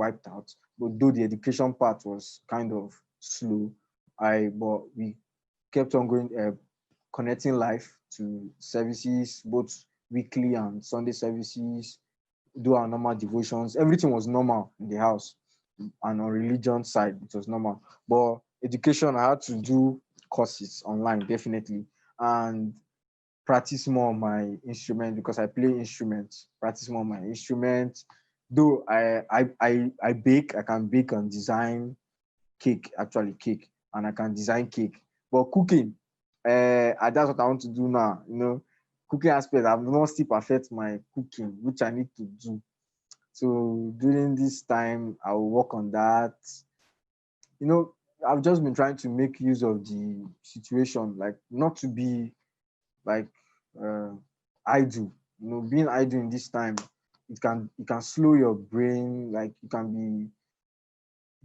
wiped out. But though the education part was kind of slow, but we kept on going, connecting life to services, both weekly and Sunday services, do our normal devotions. Everything was normal in the house, and on religion side, it was normal. But education, I had to do courses online, definitely, and practice more on my instrument because I play instruments. Practice more on my instrument. Though I bake, I can bake and design cake, actually cake, and I can design cake. But cooking, that's what I want to do now. Cooking aspect, I've not still perfect my cooking, which I need to do. So during this time, I will work on that. You know, I've just been trying to make use of the situation, like not to be like uh, idle. Being idle in this time, it can slow your brain. Like you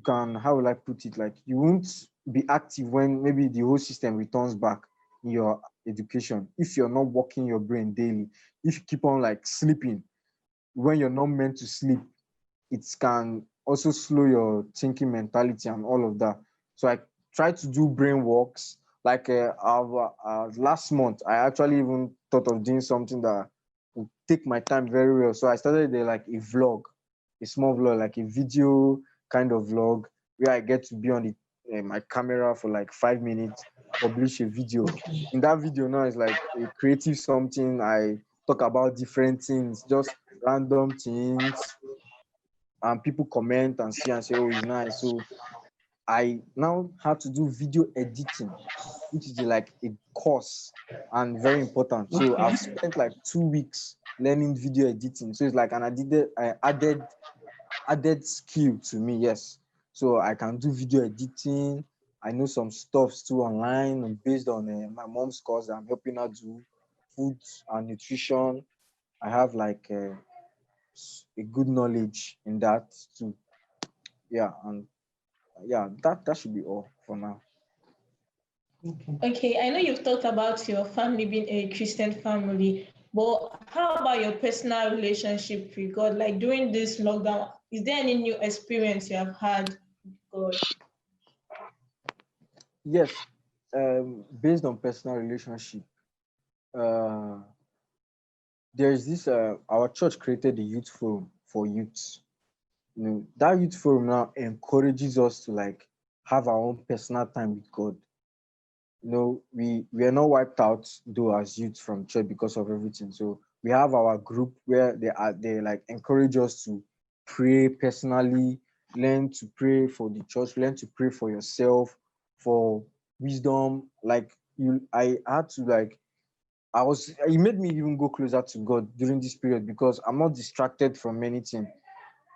can, how will I put it? Like you won't be active when maybe the whole system returns back in your education if you're not working your brain daily. If you keep on like sleeping when you're not meant to sleep, it can also slow your thinking mentality and all of that. So I try to do brain walks. Like last month, I actually even thought of doing something that would take my time very well. So I started like a vlog, a small vlog, like a video kind of vlog where I get to be on my camera for like 5 minutes, publish a video. In that video now is like a creative something. I talk about different things, just random things, and people comment and see and say, oh, it's nice. So I now have to do video editing, which is like a course and very important. So I've Okay. spent like 2 weeks learning video editing. So it's like an added skill to me, yes. So I can do video editing. I know some stuff too online and based on my mom's course that I'm helping her do food and nutrition. I have like a good knowledge in that too. Yeah, and yeah, that should be all for now. Okay. Okay, I know you've talked about your family being a Christian family, but how about your personal relationship with God? Like during this lockdown, is there any new experience you have had with God? Yes, based on personal relationship, uh, there's this. Our church created a youth forum for youths. That youth forum now encourages us to like have our own personal time with God. We are not wiped out though as youth from church because of everything. So we have our group where they like encourage us to pray personally, learn to pray for the church, learn to pray for yourself, for wisdom. Like I had to like it made me even go closer to God during this period because I'm not distracted from anything.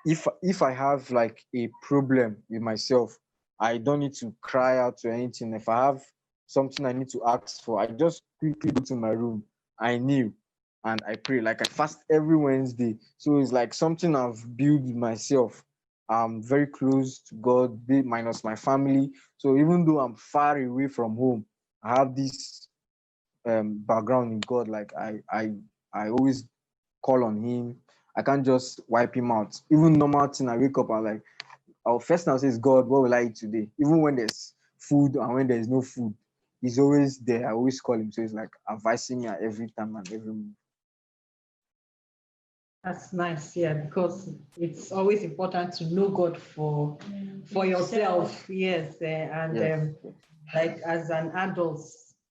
If I have like a problem with myself, I don't need to cry out to anything. If I have something I need to ask for, I just quickly go to my room. I kneel and I pray. Like I fast every Wednesday. So it's like something I've built myself. I'm very close to God, minus my family. So even though I'm far away from home, I have this background in God. Like I always call on him. I can't just wipe him out. Even normal thing, I wake up and like our first now says, God, what will I eat today? Even when there's food and when there's no food, he's always there. I always call him. So he's like advising me at every time and every move. That's nice, yeah, because it's always important to know God for yourself. Yes, and Yes. like as an adult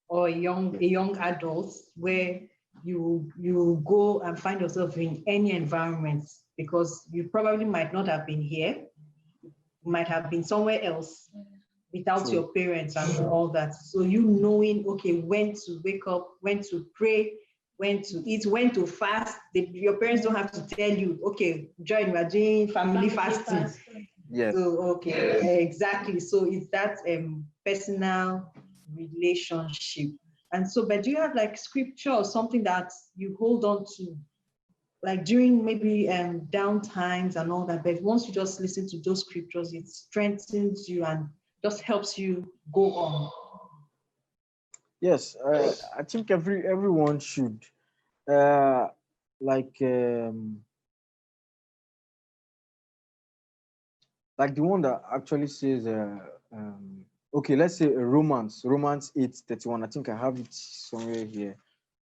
or a young adult, where you go and find yourself in any environment because you probably might not have been here, might have been somewhere else without True. your parents and all that. So you knowing, okay, when to wake up, when to pray, when to eat, when to fast. Your parents don't have to tell you, okay, join, we're doing family fasting. Yes. So, okay, exactly. So it's that personal relationship. And so, but do you have like scripture or something that you hold on to, like during maybe down times and all that? But once you just listen to those scriptures, it strengthens you and just helps you go on. Yes. I think everyone should. Uh, like like the one that actually says, okay, let's say Romans 8:31. I think I have it somewhere here.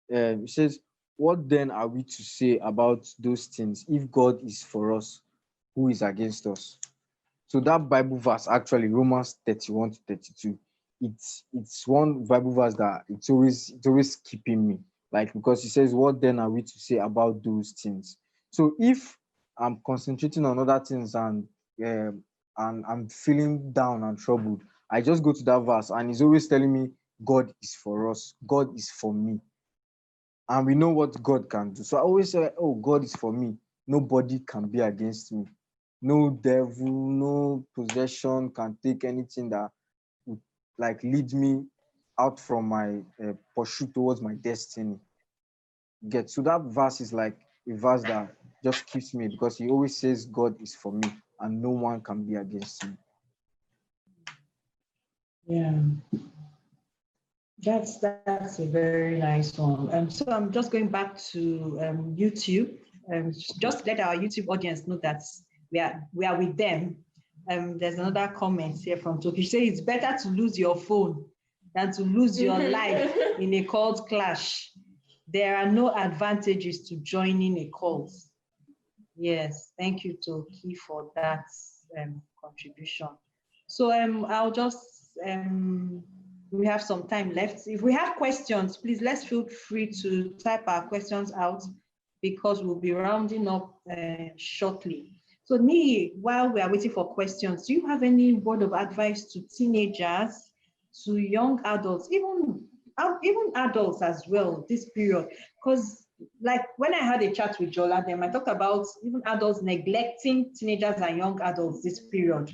It says, "What then are we to say about those things? If God is for us, who is against us?" So that Bible verse, actually Romans 31 to 32, it's one Bible verse that it's always keeping me. Like, because it says, "What then are we to say about those things?" So if I'm concentrating on other things, um, and I'm feeling down and troubled, I just go to that verse, and it's always telling me God is for us, God is for me, and we know what God can do. So I always say, "Oh, God is for me. Nobody can be against me. No devil, no possession can take anything that would like lead me out from my pursuit towards my destiny." Get so that verse is like a verse that just keeps me, because he always says God is for me and no one can be against me. Yeah, that's a very nice one. So I'm just going back to YouTube. Just Okay. to let our YouTube audience know that we are with them. There's another comment here from Toki. She says it's better to lose your phone than to lose your life in a cult clash. There are no advantages to joining a cult. Yes, thank you, Toki, for that contribution. So I'll just we have some time left. If we have questions, please let's feel free to type our questions out because we'll be rounding up shortly. So Nee, while we are waiting for questions, do you have any word of advice to teenagers, to young adults, even adults as well this period? Because like when I had a chat with Jola, then I talked about even adults neglecting teenagers and young adults this period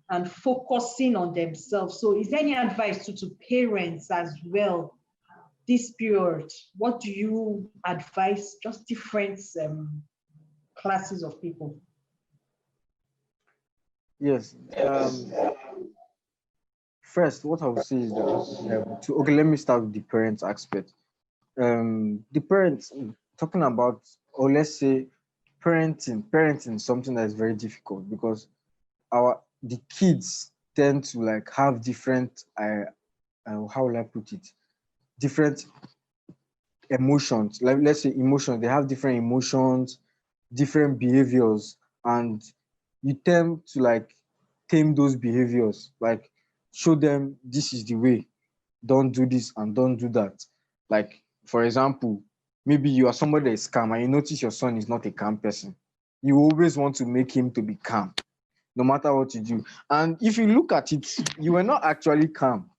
and focusing on themselves. So is there any advice to parents as well this period? What do you advise just different classes of people? Yes. First, what I would say is that, okay, let me start with the parents aspect. The parents, talking about, or let's say parenting is something that is very difficult, because the kids tend to like have different, how will I put it, different emotions. Like, let's say emotions, they have different emotions, different behaviors, and you tend to like tame those behaviors, like show them this is the way, don't do this and don't do that. Like, for example, maybe you are somebody that is calm and you notice your son is not a calm person. You always want to make him to be calm, no matter what you do. And if you look at it, you were not actually calm.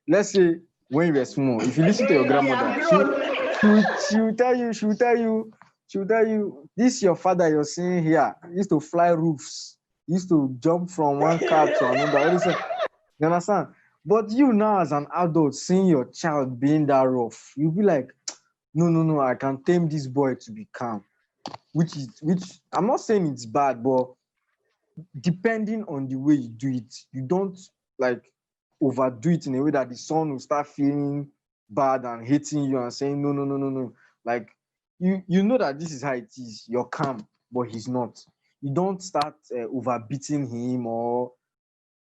Let's say when you were small, if you listen to your We grandmother, have grown. she will tell you, this your father you're seeing here used to fly roofs, used to jump from one car to another. All this, you understand? But you now as an adult seeing your child being that rough, you'll be like, no, no, no, I can tame this boy to be calm. Which I'm not saying it's bad, but depending on the way you do it, you don't like overdo it in a way that the son will start feeling bad and hating you and saying, no, no, no, no, no. Like, you know that this is how it is. You're calm, but he's not. You don't start overbeating him or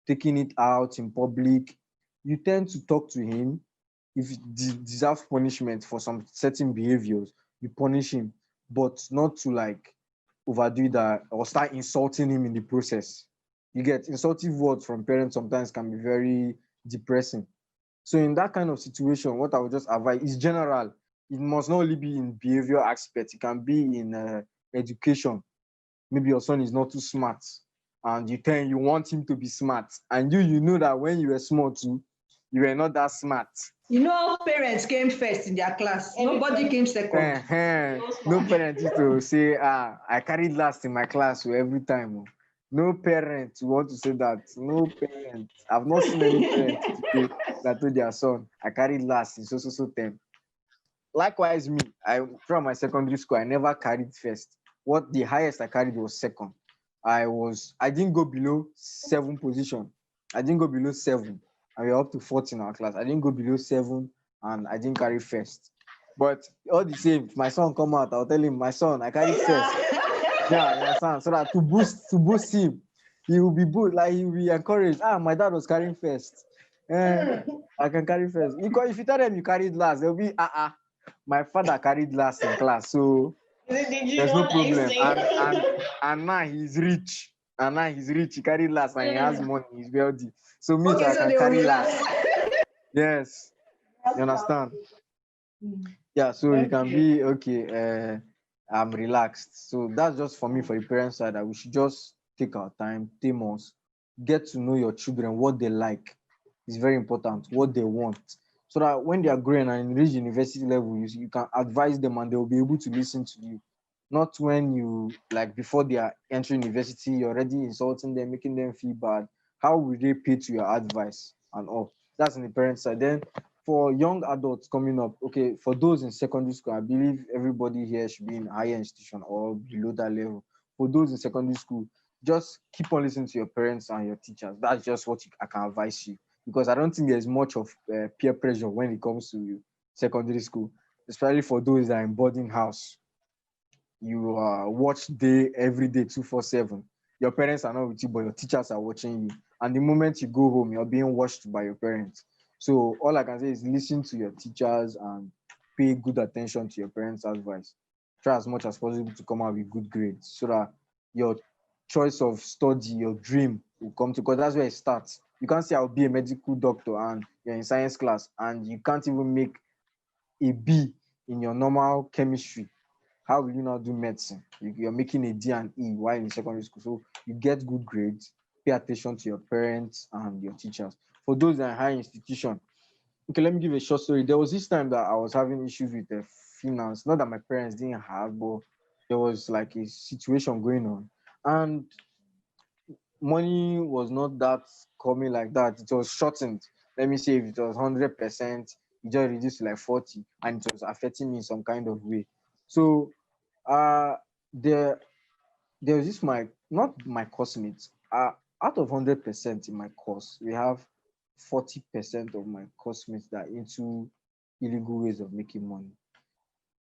taking it out in public. You tend to talk to him. If he deserves punishment for some certain behaviors, you punish him, but not to like overdo that or start insulting him in the process. You get insultive words from parents sometimes can be very depressing. So in that kind of situation, what I would just advise is general. It must not only be in behavior aspect. It can be in education. Maybe your son is not too smart, and you want him to be smart, and you know that when you were small too, you were not that smart. You know, parents came first in their class. Nobody came second. No parent used to say, I carried last in my class every time. Oh. No parent want to say that. No parent. I've not seen any parent today that told their son, I carried last in so term. Likewise, me, throughout my secondary school, I never carried first. What the highest I carried was second. I didn't go below seven position. I didn't go below seven. And we were up to 14 in our class. I didn't go below seven, and I didn't carry first. But all the same, if my son come out, I'll tell him, my son, I carried first. Yeah, you understand? So that to boost him. He will be bold, like he will be encouraged. Ah, my dad was carrying first. Eh, I can carry first. Because if you tell them you carried last, they'll be my father carried last in class, so Did you there's no what are you problem. saying? And now he's rich. And now he's rich. He carried last and he has money. He's wealthy. So me too, Okay, I so can they'll carry relax. last. Yes, you That's understand? powerful. Mm. Yeah. So you can Okay. be okay. I'm relaxed. So that's just for me, for the parent side, that we should just take our time, Tamos, get to know your children, what they like. It's very important, what they want. So that when they are growing and reach university level, you can advise them and they'll be able to listen to you. Not when you, like, before they are entering university, you're already insulting them, making them feel bad. How will they pay to your advice and all? That's in the parent side. Then for young adults coming up, okay, for those in secondary school, I believe everybody here should be in higher institution or below that level. For those in secondary school, just keep on listening to your parents and your teachers. That's just what I can advise you, because I don't think there's much of peer pressure when it comes to secondary school, especially for those that are in boarding house. You watch day every day 247. Your parents are not with you, but your teachers are watching you. And the moment you go home, you're being watched by your parents. So all I can say is listen to your teachers and pay good attention to your parents' advice. Try as much as possible to come out with good grades so that your choice of study, your dream will come to, because that's where it starts. You can't say I'll be a medical doctor and you're in science class and you can't even make a B in your normal chemistry. How will you not do medicine? You're making a D and E while in secondary school. So you get good grades, pay attention to your parents and your teachers. For those in high institution, okay, let me give a short story. There was this time that I was having issues with the finance. Not that my parents didn't have, but there was like a situation going on. And money was not that coming like that. It was shortened. Let me say if it was 100%, it just reduced to like 40, and it was affecting me in some kind of way. So uh there there was this, my not my course mates. Out of 100% in my course, we have 40% of my course mates that are into illegal ways of making money.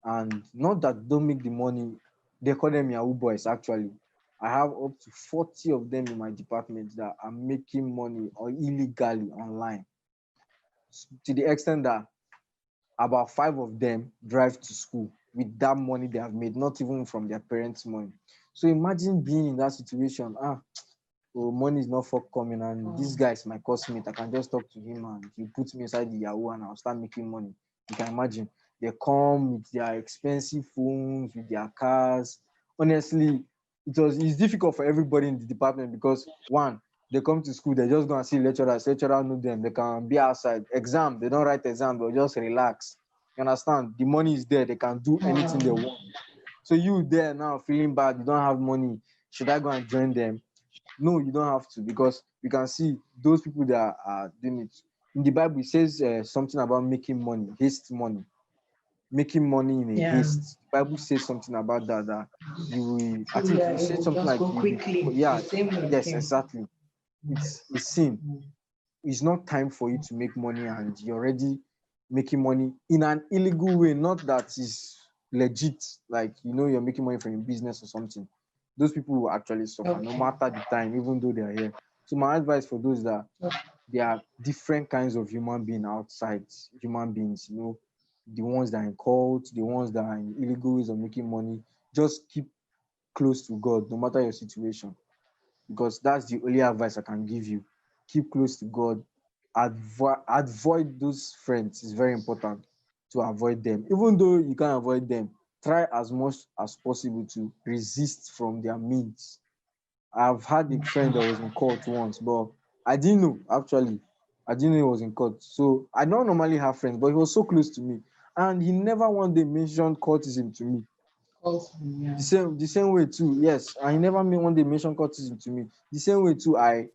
And not that don't make the money, they call them Yahoo boys actually. I have up to 40 of them in my department that are making money or illegally online, to the extent that about five of them drive to school with that money they have made, not even from their parents' money. So imagine being in that situation. Oh, money is not forthcoming, and this guy is my classmate. I can just talk to him and he puts me inside the Yahoo and I'll start making money. You can imagine. They come with their expensive phones, with their cars. Honestly, it's difficult for everybody in the department because one, they come to school, they just go and see lecturers, lecturer know them, they can be outside. Exam, they don't write exam, they'll just relax. You understand? The money is there, they can do anything they want. So you there now feeling bad, you don't have money. Should I go and join them? No, you don't have to, because you can see those people that are doing it. In the Bible, it says something about making money, haste money, making money in a Yeah. haste. The Bible says something about that. That you will, I think Yeah, you it said will something just like go you'll be, quickly. The yeah, same with yes, him. exactly. It's a sin. It's not time for you to make money and you're already making money in an illegal way, not that is legit, like you're making money from your business or something. Those people will actually suffer no Okay. matter the time, even though they are here. So my advice for those that there are different kinds of human being outside, human beings, the ones that are in cults, the ones that are in illegal ways of making money, just keep close to God no matter your situation, because that's the only advice I can give you. Keep close to God. Avoid those friends. It's very important to avoid them. Even though you can't avoid them, try as much as possible to resist from their means. I've had a friend that was in court once, but I didn't know actually. I didn't know he was in court. So I don't normally have friends, but he was so close to me. And he never one day mentioned courtism to me. Also, yeah. The same way too, yes. I never one day mentioned courtism to me. The same way too, I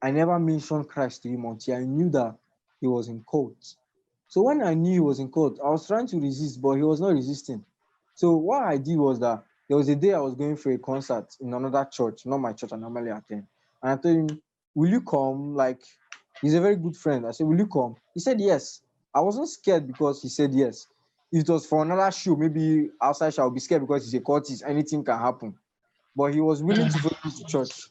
never mentioned Christ to him until I knew that he was in court. So when I knew he was in court, I was trying to resist, but he was not resisting. So what I did was that there was a day I was going for a concert in another church, not my church I normally attend. And I told him, will you come? Like, he's a very good friend. I said, will you come? He said yes. I wasn't scared because he said yes. If it was for another show, maybe outside, I'll be scared because he's a courtist, anything can happen. But he was willing to follow me to church.